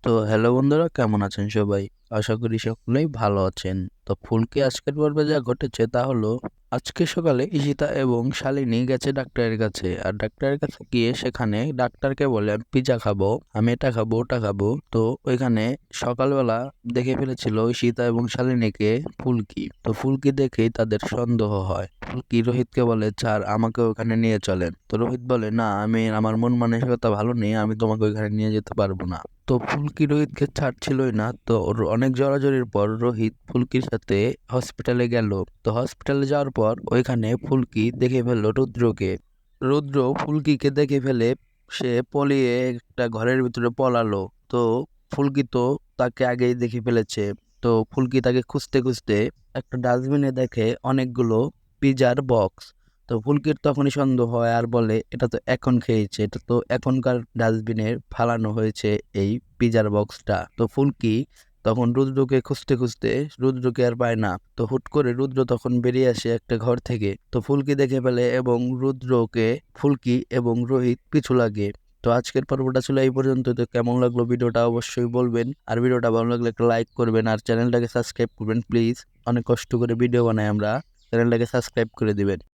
তো হ্যালো বন্ধুরা, কেমন আছেন সবাই? আশা করি সকলেই ভালো আছেন। তো ফুলকি আজকের পর্বে যা ঘটেছে তা হলো, আজকে সকালে ঈশিতা এবং শালিনী গেছে ডাক্তারের কাছে। আর ডাক্তারের কাছে গিয়ে সেখানে ডাক্তারকে বলে আমি পিজা খাবো, আমি এটা খাবো, ওটা খাবো। তো ওইখানে সকালবেলা দেখে ফেলেছিল ঈশিতা এবং শালিনীকে ফুলকি। তো ফুলকি দেখেই তাদের সন্দেহ হয়। ফুলকি রোহিতকে বলে, স্যার আমাকে ওখানে নিয়ে চলেন। তো রোহিত বলে, না, আমার মন মানসিকতা ভালো নেই, আমি তোমাকে ওইখানে নিয়ে যেতে পারবো না। তো ফুলকি রোহিতকে ছাড়ছিলই না। তো ওর অনেক জোরাজোরির পর রোহিত ফুলকির সাথে হসপিটালে গেল। তো হসপিটালে যাওয়ার পর ওইখানে ফুলকি দেখে ফেললো রুদ্রকে। রুদ্র ফুলকিকে দেখে ফেলে সে পলিয়ে একটা ঘরের ভিতরে পলালো। তো ফুলকি তো তাকে আগেই দেখে ফেলেছে। তো ফুলকি তাকে খুঁজতে খুঁজতে একটা ডাস্টবিনে দেখে অনেকগুলো পিজার বক্স। তো ফুলকির তখনই সন্দেহ হয় আর বলে, এটা তো এখন খেয়েছে, এটা তো এখনকার ডাস্টবিনে ফালানো হয়েছে এই পিজার বক্সটা। তো ফুলকি তখন রুদ্রকে খুঁজতে খুঁজতে রুদ্রকে আর পায় না। তো হুট করে রুদ্র তখন বেরিয়ে আসে একটা ঘর থেকে। তো ফুলকি দেখে ফেলে এবং রুদ্রকে ফুলকি এবং রোহিত পিছু লাগে। তো আজকের পর্বটা ছিল এই পর্যন্ত। তো কেমন লাগলো ভিডিওটা অবশ্যই বলবেন। আর ভিডিওটা ভালো লাগলে একটা লাইক করবেন আর চ্যানেলটাকে সাবস্ক্রাইব করবেন প্লিজ। অনেক কষ্ট করে ভিডিও বানাই আমরা, চ্যানেলটাকে সাবস্ক্রাইব করে দিবেন।